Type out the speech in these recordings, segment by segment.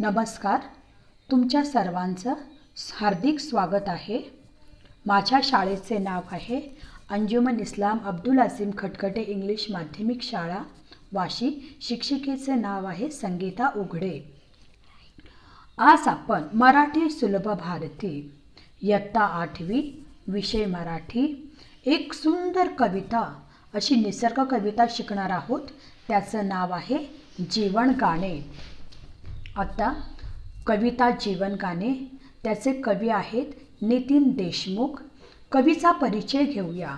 नमस्कार. तुमच्या सर्वांचं हार्दिक स्वागत आहे. माझ्या शाळेचे नाव आहे अंजुमन इस्लाम अब्दुल असीम खटखटे इंग्लिश माध्यमिक शाळा वाशी. शिक्षिकेचे नाव आहे संगीता उघडे. आज आपण मराठी सुलभ भारती इयत्ता 8वी विषय मराठी एक सुंदर कविता अशी निसर्ग कविता शिकणार आहोत. त्याचं नाव आहे जीवन गाणे. आता कविता जीवन गाणे. त्याचे कवी आहेत नितीन देशमुख. कवीचा परिचय घेऊया.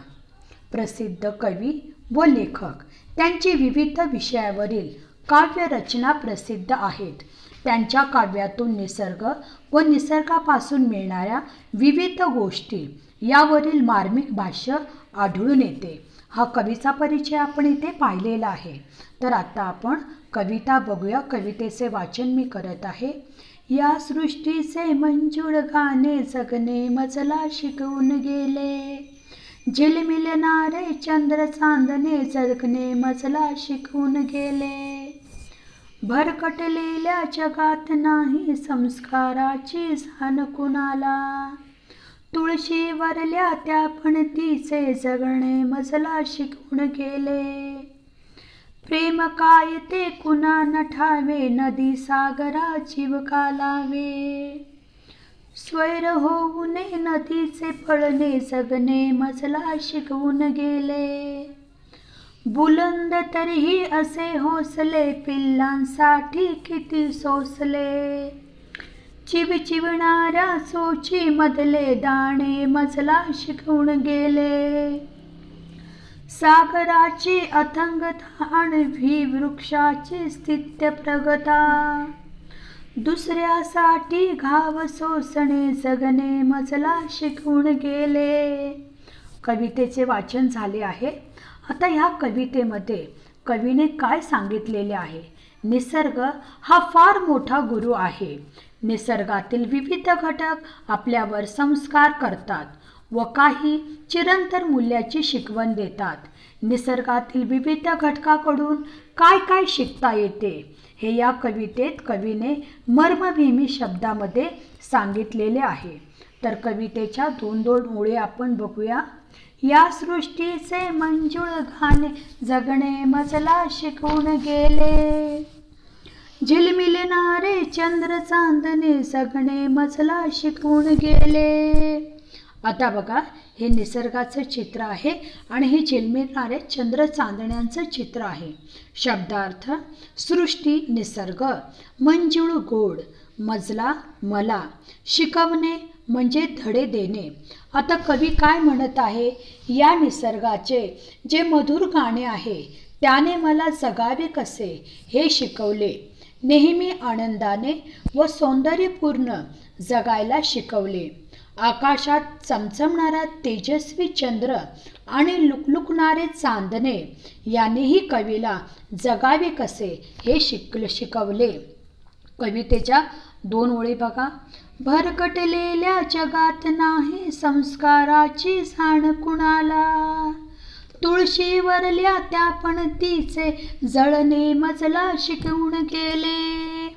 प्रसिद्ध कवी व लेखक. त्यांची विविध विषयावरील काव्यरचना प्रसिद्ध आहेत. त्यांच्या काव्यातून निसर्ग व निसर्गापासून मिळणाऱ्या विविध गोष्टी यावरील मार्मिक भाष्य आढळून येते. हा कवीचा परिचय आपण इथे पाहिलेला आहे. तर आता आपण कविता बघूया. कवितेचे वाचन मी करत आहे. या सृष्टीचे मंजूळ गाणे जगणे मजला शिकवून गेले. झिलमिलणारे चंद्र चांदणे जगणे मजला शिकवून गेले. भरकटलेल्या जगात नाही संस्काराची जाण कुणाला. तुळशीवरल्या त्या पणतीचे जगणे मजला शिकवून गेले. प्रेम काय ते कुणा न ठावे नदी सागरा जीव का लावे. स्वैर होऊ नये नदीचे पळणे जगणे मजला शिकवून गेले. बुलंद तरीही असे हौसले पिल्लांसाठी किती सोसले. चिवचिवणाऱ्या चोची मधले दाणे मजला शिकवून गेले. सागराची अथंगता आणि वृक्षाची स्थित्य प्रगता. दुसऱ्यासाठी घाव सोसणे जगणे मजला शिकवून गेले. कवितेचे वाचन झाले आहे. आता ह्या कवितेमध्ये कवीने काय सांगितलेले आहे? निसर्ग हा फार मोठा गुरु आहे. निसर्गातील विविध घटक आपल्यावर संस्कार करतात व काही चिरंतन मूल्याची शिकवण देतात. निसर्गातील विविध घटकाकडून काय काय शिकता येते हे या कवितेत कवीने मर्मभेमी शब्दामध्ये सांगितलेले आहे. तर कवितेच्या दोन ओळी आपण बघूया. या सृष्टीचे मंजूळ गाणे जगणे मजला शिकवून गेले. झिलमिलणारे चंद्र चांदणे जगणे मजला शिकवून गेले. आता बघा, हे निसर्गाचं चित्र आहे आणि हे झिलमिलणारे चंद्र चांदण्यांचं चित्र आहे. शब्दार्थ: सृष्टी निसर्ग, मंजूळ गोड, मजला मला, शिकवणे म्हणजे धडे देणे. आता कवी काय म्हणत आहे? या निसर्गाचे जे मधुर गाणे आहे त्याने मला जगावे कसे हे शिकवले. नेहमी आनंदाने व सौंदर्यपूर्ण जगायला शिकवले. आकाशात चमचमणारा तेजस्वी चंद्र आणि लुकलुकणारे चांदणे यानेही कवीला जगावे कसे हे शिकवले. कवितेच्या दोन ओळी बघा. भरकटलेल्या जगात नाही संस्काराची जाण कुणाला. तुळशीवरल्या त्या पणतीचे जळणे मजला शिकवून गेले.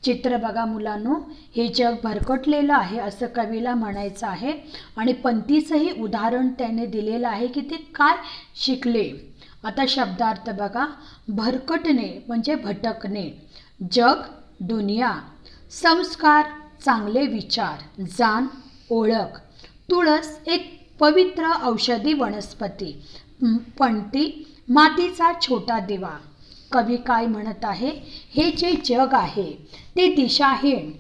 चित्र बघा मुलांनो, हे जग भरकटलेलं आहे असं कवीला म्हणायचं आहे. आणि पंथीचंही उदाहरण त्याने दिलेलं आहे की ते काय शिकले. आता शब्दार्थ बघा. भरकटणे म्हणजे भटकणे, जग दुनिया, संस्कार चांगले विचार, जाण ओळख, तुळस एक पवित्र औषधी वनस्पती, पणती मातीचा छोटा दिवा. कवी काय म्हणत आहे? हे जे जग आहे ते दिशाहीन,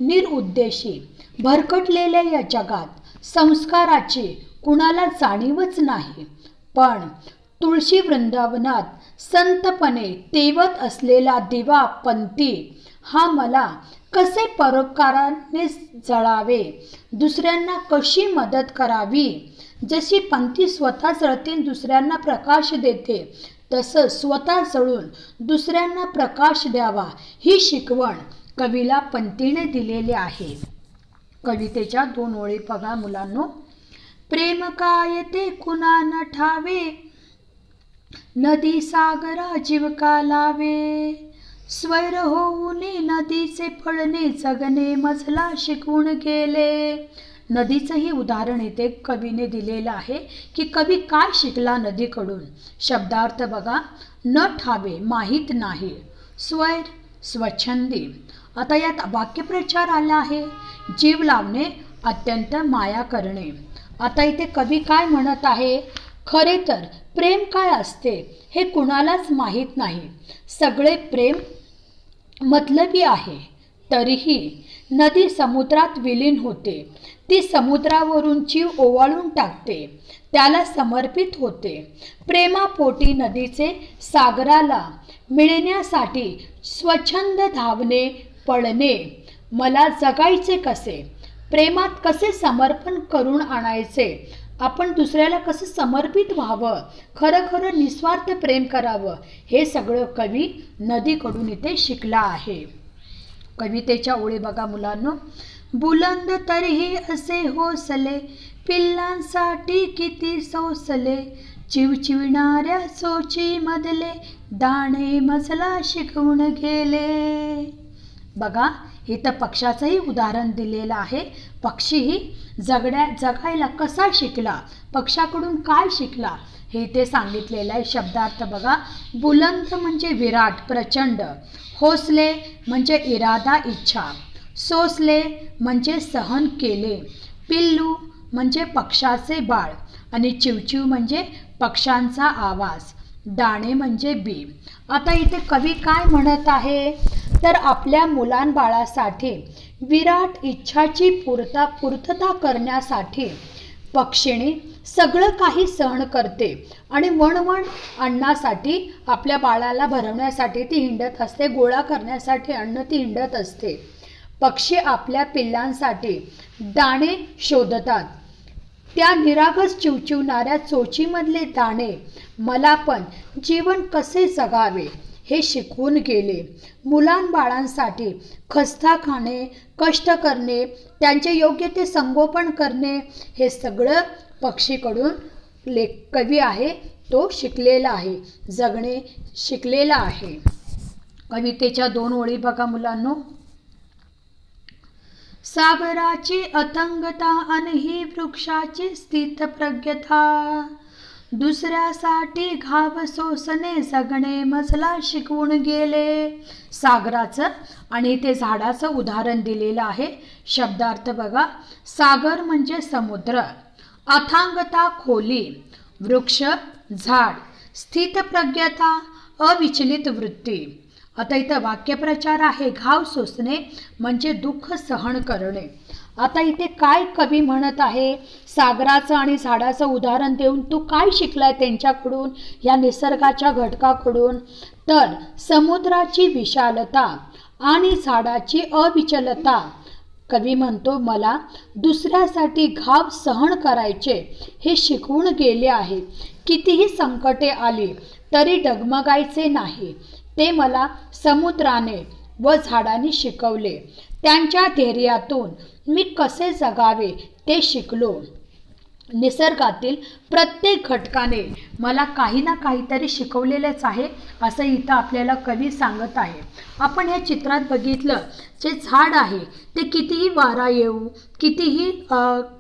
निरुद्देशी, भरकटलेल्या या जगात संस्काराची कुणाला जाणीवच नाही. पण तुळशी वृंदावनात संतपणे तेवत असलेला दिवा पंथी हा मला कसे परोपकाराने जळावे, दुसऱ्यांना कशी मदत करावी. जशी पंथी स्वतः जळते दुसऱ्यांना प्रकाश देते तसं स्वतः जळून दुसऱ्यांना प्रकाश द्यावा ही शिकवण कवीला पंथीने दिलेली आहे. कवितेच्या दोन ओळी बघा मुलांनो. प्रेम काय ते कुणा न ठावे नदी सागरा जीव का लावे. स्वैर होऊनी नदीचे पळणे जगणे मजला शिकवून गेले. नदीचंही उदाहरण इथे कवीने दिलेलं आहे की कवी काय शिकला नदीकडून. शब्दार्थ बघा. न ठावे माहीत नाही. स्वैर स्वच्छंदी. आता यात वाक्यप्रचार आला आहे. जीव लावणे अत्यंत माया करणे. आता इथे कवी काय म्हणत आहे. खरे तर प्रेम काय असते हे कुणालाच माहीत नाही. सगळे प्रेम मतलबी आहे. तरीही नदी समुद्रात विलीन होते. ती समुद्रावरून जीव ओवाळून टाकते. त्याला समर्पित होते. प्रेमापोटी नदीचे सागराला मिळण्यासाठी स्वच्छंद धावणे पळणे. मला जगायचे कसे. प्रेमात कसे समर्पण करून आणायचे. आपण दुसऱ्याला कसं समर्पित व्हावं. खरं खरं निस्वार्थ प्रेम करावं. हे सगळं कवी नदीकडून इथे शिकला आहे. कवितेच्या ओळी बघा मुलांनो. बुलंद तरीही असे हौसले पिल्लांसाठी किती सोसले. चिवचिवणाऱ्या चोचीमधले दाणे मजला शिकवून गेले. बघा इथं पक्षाचंही उदाहरण दिलेलं आहे. पक्षीही जगायला कसा शिकला. पक्षाकडून काय शिकला हे ते सांगितलेलं आहे. शब्दार्थ बघा. बुलंद म्हणजे विराट प्रचंड. हौसले म्हणजे इरादा इच्छा. सोसले म्हणजे सहन केले. पिल्लू म्हणजे पक्षाचे बाळ आणि चिवचिव म्हणजे पक्ष्यांचा आवाज. दाणे म्हणजे बी. आता इथे कवी काय म्हणत आहे तर आपल्या मुलांबाळासाठी विराट इच्छाची पूर्तता करण्यासाठी पक्षिणी सगळं काही सहन करते आणि वणवण अन्नासाठी आपल्या बाळाला भरवण्यासाठी ती हिंडत असते. गोळा करण्यासाठी अन्न ती हिंडत असते. पक्षी आपल्या पिल्लांसाठी दाणे शोधतात. त्या निरागस चिवचिवणाऱ्या चोचीमधले दाणे मला पण जीवन कसे जगावे हे शिकवून गेले. मुलांबाळांसाठी खस्ता खाणे, कष्ट करणे, त्यांचे योग्य ते संगोपन करणे हे सगळं पक्षीकडून कवी आहे तो शिकलेला आहे. जगणे शिकलेला आहे. कवितेच्या 2 ओळी बघा मुलांनो. सागराची अथंगता आणि ही वृक्षाची स्थितप्रज्ञता. दुसऱ्यासाठी घाव सोसणे जगणे मजला शिकवून गेले. सागराचं आणि ते झाडाचं उदाहरण दिलेलं आहे. शब्दार्थ बघा. सागर म्हणजे समुद्र. अथांगता खोली. वृक्ष झाड. स्थितप्रज्ञता अविचलित वृत्ती. आता इथं वाक्यप्रचार आहे. घाव सोसणे म्हणजे दुःख सहन करणे. आता इथे काय कवी म्हणत आहे. सागराचं आणि झाडाचं उदाहरण देऊन तू काय शिकलाय त्यांच्याकडून या निसर्गाच्या घटकाकडून तर समुद्राची विशालता आणि झाडाची अविचलता. कवी म्हणतो मला दुसऱ्यासाठी घाव सहन करायचे हे शिकवून गेले आहे. कितीही संकटे आली तरी डगमगायचे नाही. ते मला समुद्राने व झाडाने शिकवले. त्यांच्या धैर्यातून मी कसे जगावे ते शिकलो. निसर्गातील प्रत्येक घटकाने मला काही ना काहीतरी शिकवलेलेच आहे असं इथं आपल्याला कवी सांगत आहे. आपण या चित्रात बघितलं जे झाड आहे ते कितीही वारा येऊ कितीही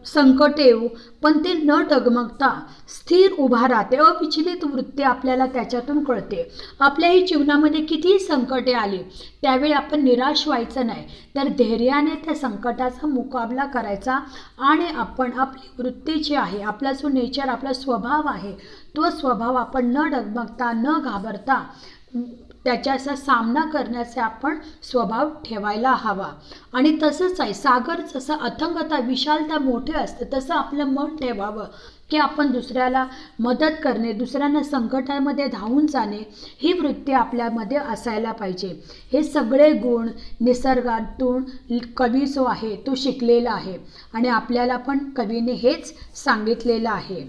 संकट येऊ पण ते न डगमगता स्थिर उभा राहते. अविचलित वृत्ती आपल्याला त्याच्यातून कळते. आपल्याही जीवनामध्ये कितीही संकटे आली त्यावेळी आपण निराश व्हायचं नाही तर धैर्याने त्या संकटाचा मुकाबला करायचा आणि आपण आपली वृत्ती जी आहे आपला जो नेचर आपला स्वभाव आहे तो स्वभाव आपण न डगमगता न घाबरता त्याच्याचा सामना करण्याचा आपण स्वभाव ठेवायला हवा. आणि तसंच आहे सागर जसं अथंगता विशालता मोठे असते तसं आपलं मन ठेवावं की आपण दुसऱ्याला मदत करणे दुसऱ्यांना संकटामध्ये धावून जाणे ही वृत्ती आपल्यामध्ये असायला पाहिजे. हे सगळे गुण निसर्गातून कवी जो आहे तो शिकलेला आहे आणि आपल्याला पण कवीने हेच सांगितलेलं आहे.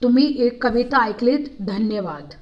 तुम्ही एक कविता ऐकलीत. धन्यवाद.